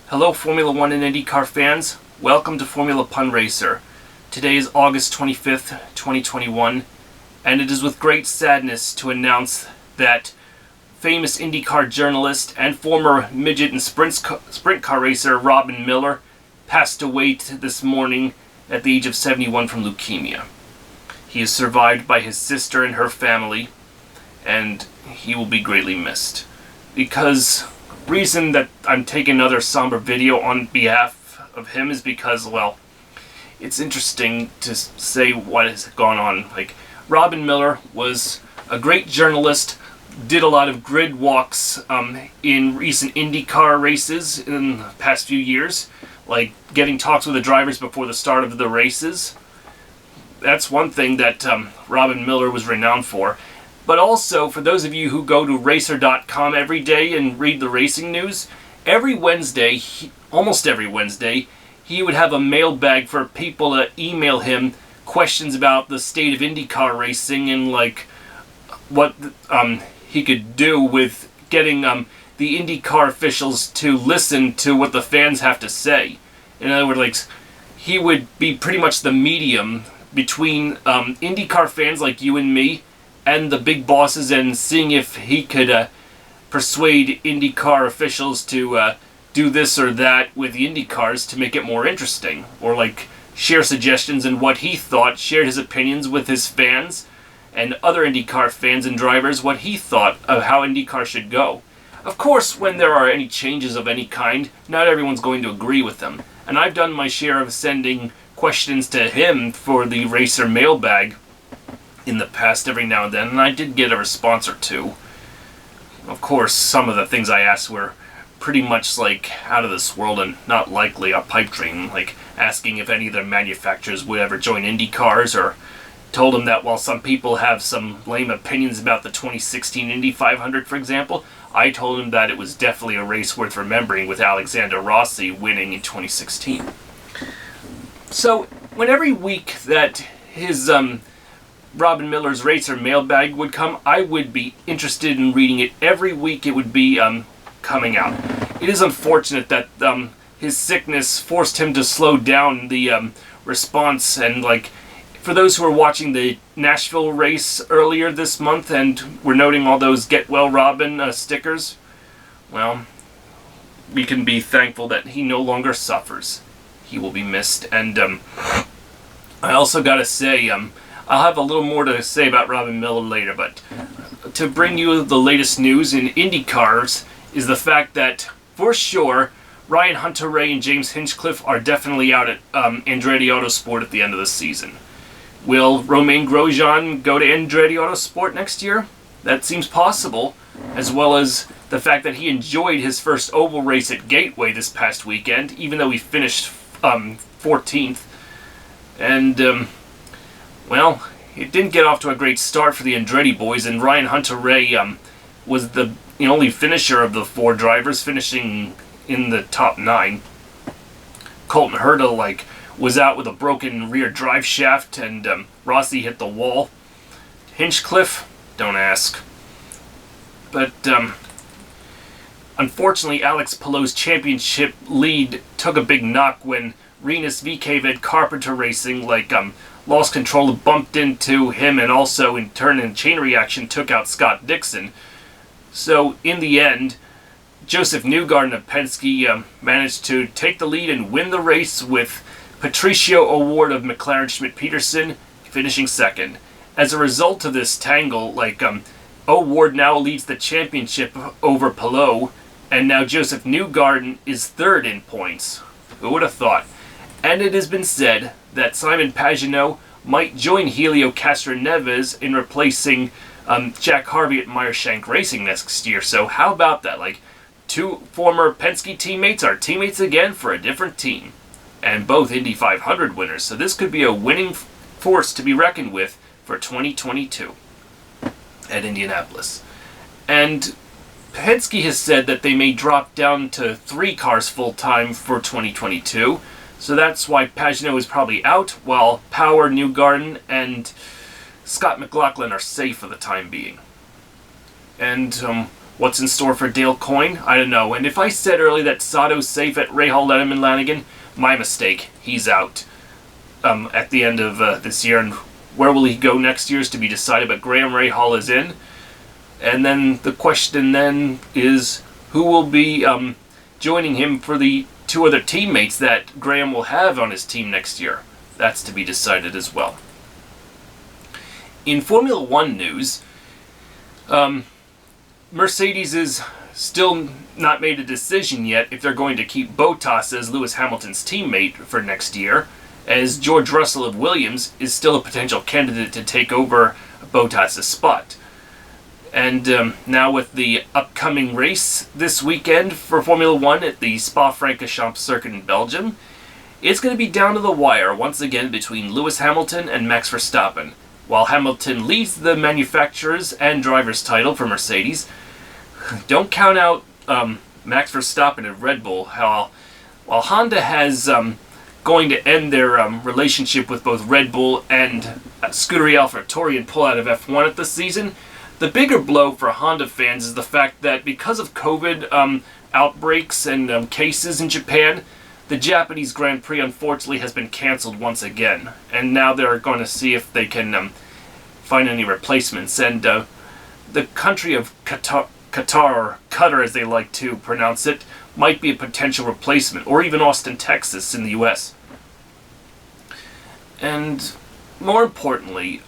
Hello Formula 1 and IndyCar fans, welcome to Formula Pun Racer. Today is August 25th, 2021, and it is with great sadness to announce that famous IndyCar journalist and former midget and sprint car racer Robin Miller passed away this morning at the age of 71 from leukemia. He is survived by his sister and her family, and he will be greatly missed. Because reason that I'm taking another somber video on behalf of him is because, well, it's interesting to say what has gone on. Like, Robin Miller was a great journalist, did a lot of grid walks in recent IndyCar races in the past few years, like getting talks with the drivers before the start of the races. That's one thing that Robin Miller was renowned for. But also, for those of you who go to racer.com every day and read the racing news, every Wednesday, almost every Wednesday, he would have a mailbag for people to email him questions about the state of IndyCar racing and like what he could do with getting the IndyCar officials to listen to what the fans have to say. In other words, like, he would be pretty much the medium between IndyCar fans like you and me and the big bosses, and seeing if he could persuade IndyCar officials to do this or that with the IndyCars to make it more interesting, or like share suggestions and what he thought, shared his opinions with his fans and other IndyCar fans and drivers, what he thought of how IndyCar should go. Of course, when there are any changes of any kind, not everyone's going to agree with them, and I've done my share of sending questions to him for the Racer mailbag in the past every now and then, and I did get a response or two. Of course, some of the things I asked were pretty much like out of this world and not likely a pipe dream, like asking if any of the manufacturers would ever join IndyCars, or told him that while some people have some lame opinions about the 2016 Indy 500, for example, I told him that it was definitely a race worth remembering with Alexander Rossi winning in 2016. So, when every week that his Robin Miller's Racer mailbag would come, I would be interested in reading it. Every week it would be coming out. It is unfortunate that his sickness forced him to slow down the response, and like, for those who are watching the Nashville race earlier this month and were noting all those Get Well Robin stickers, well, we can be thankful that he no longer suffers. He will be missed. And I also gotta say, I'll have a little more to say about Robin Miller later, but to bring you the latest news in IndyCars is the fact that, for sure, Ryan Hunter-Reay and James Hinchcliffe are definitely out at Andretti Autosport at the end of the season. Will Romain Grosjean go to Andretti Autosport next year? That seems possible, as well as the fact that he enjoyed his first oval race at Gateway this past weekend, even though he finished 14th. And well, it didn't get off to a great start for the Andretti boys, and Ryan Hunter-Reay was the only finisher of the four drivers, finishing in the top 9. Colton Herta was out with a broken rear drive shaft, and Rossi hit the wall. Hinchcliffe, don't ask. But unfortunately, Alex Palou's championship lead took a big knock when Rinus VK Carpenter Racing lost control, bumped into him, and also in turn in chain reaction took out Scott Dixon. So in the end, Joseph Newgarden of Penske managed to take the lead and win the race, with Patricio O'Ward of McLaren Schmidt-Peterson finishing second. As a result of this tangle, O'Ward now leads the championship over Palou, and now Joseph Newgarden is third in points. Who would have thought? And it has been said that Simon Pagenaud might join Helio Castroneves in replacing Jack Harvey at Meyershank Racing next year. So how about that? Two former Penske teammates are teammates again for a different team, and both Indy 500 winners. So this could be a winning force to be reckoned with for 2022 at Indianapolis. And Penske has said that they may drop down to 3 cars full-time for 2022. So that's why Pagenaud is probably out, while Power, Newgarden, and Scott McLaughlin are safe for the time being. And What's in store for Dale Coyne? I don't know. And if I said earlier that Sato's safe at Rahal Letterman Lanigan, my mistake. He's out at the end of this year, and where will he go next year is to be decided, but Graham Rahal is in. And then the question then is, who will be joining him for the two other teammates that Graham will have on his team next year? That's to be decided as well. In Formula One news, Mercedes is still not made a decision yet if they're going to keep Bottas as Lewis Hamilton's teammate for next year, as George Russell of Williams is still a potential candidate to take over Bottas' spot. And now with the upcoming race this weekend for Formula One at the Spa-Francorchamps circuit in Belgium, it's going to be down to the wire once again between Lewis Hamilton and Max Verstappen. While Hamilton leads the manufacturers and drivers title for Mercedes, don't count out Max Verstappen of Red Bull. While Honda has going to end their relationship with both Red Bull and Scuderia AlphaTauri and pull out of F1 at this season, the bigger blow for Honda fans is the fact that because of COVID outbreaks and cases in Japan, the Japanese Grand Prix unfortunately has been cancelled once again. And now they're going to see if they can find any replacements. And the country of Qatar, or Qatar as they like to pronounce it, might be a potential replacement, or even Austin, Texas in the US. And more importantly,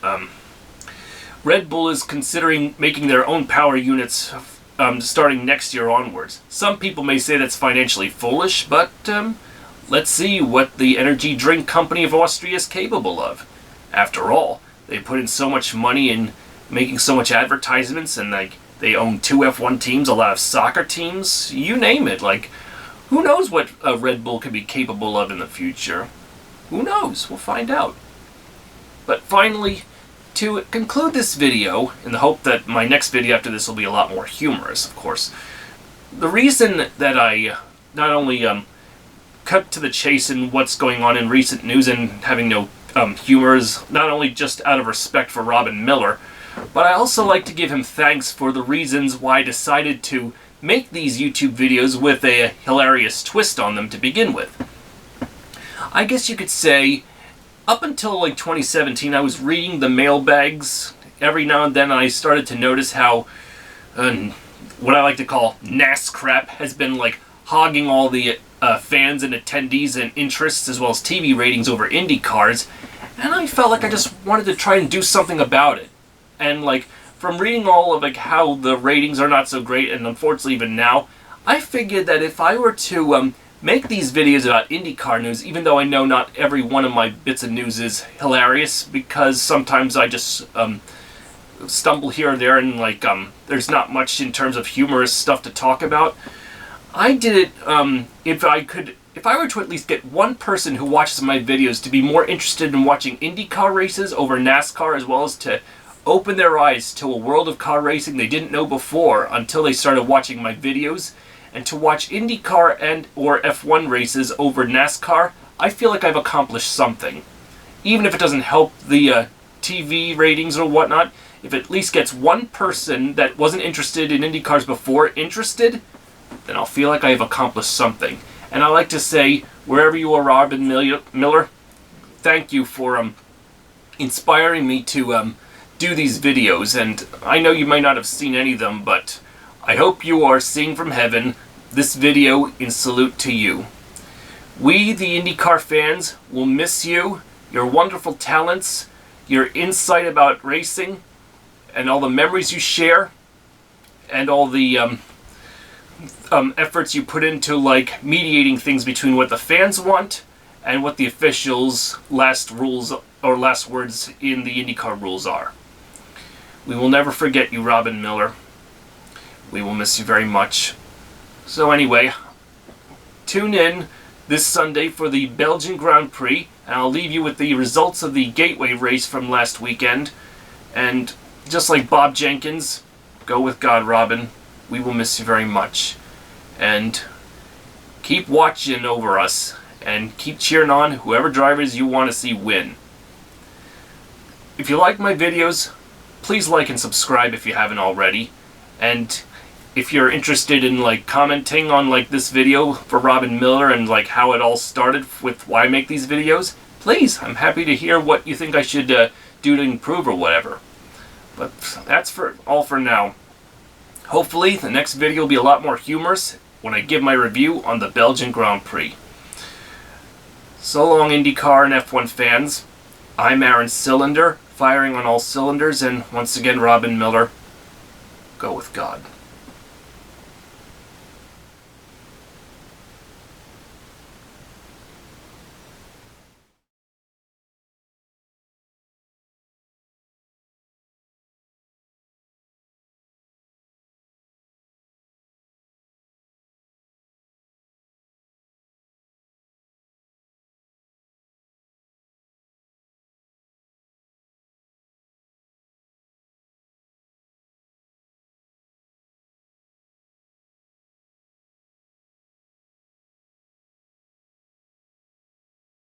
Red Bull is considering making their own power units starting next year onwards. Some people may say that's financially foolish, but let's see what the energy drink company of Austria is capable of. After all, they put in so much money in making so much advertisements, and they own 2 F1 teams, a lot of soccer teams, you name it. Who knows what Red Bull could be capable of in the future? Who knows? We'll find out. But finally, to conclude this video, in the hope that my next video after this will be a lot more humorous, of course, the reason that I not only cut to the chase in what's going on in recent news and having no humor is not only just out of respect for Robin Miller, but I also like to give him thanks for the reasons why I decided to make these YouTube videos with a hilarious twist on them to begin with. I guess you could say, up until 2017, I was reading the mailbags every now and then, and I started to notice how what I like to call NASCrap has been hogging all the fans and attendees and interests as well as TV ratings over Indycars, and I felt like I just wanted to try and do something about it. And from reading all of how the ratings are not so great, and unfortunately even now, I figured that if I were to make these videos about IndyCar news, even though I know not every one of my bits of news is hilarious, because sometimes I just stumble here or there and there's not much in terms of humorous stuff to talk about. I did it if I were to at least get one person who watches my videos to be more interested in watching IndyCar races over NASCAR, as well as to open their eyes to a world of car racing they didn't know before until they started watching my videos, and to watch IndyCar and or F1 races over NASCAR, I feel like I've accomplished something. Even if it doesn't help the TV ratings or whatnot, if it at least gets one person that wasn't interested in IndyCars before interested, then I'll feel like I have accomplished something. And I like to say, wherever you are, Robin Miller, thank you for inspiring me to do these videos. And I know you might not have seen any of them, but I hope you are seeing from heaven this video in salute to you. We, the IndyCar fans, will miss you, your wonderful talents, your insight about racing, and all the memories you share, and all the efforts you put into mediating things between what the fans want and what the officials' last rules or last words in the IndyCar rules are. We will never forget you, Robin Miller. We will miss you very much. So anyway, tune in this Sunday for the Belgian Grand Prix, and I'll leave you with the results of the Gateway race from last weekend. And just like Bob Jenkins, go with God, Robin. We will miss you very much. And keep watching over us, and keep cheering on whoever drivers you want to see win. If you like my videos, please like and subscribe if you haven't already. And if you're interested in like commenting on like this video for Robin Miller and like how it all started with why I make these videos, please, I'm happy to hear what you think I should do to improve or whatever. But that's all for now. Hopefully the next video will be a lot more humorous when I give my review on the Belgian Grand Prix. So long, IndyCar and F1 fans. I'm Aaron Cylinder, firing on all cylinders, and once again, Robin Miller, go with God.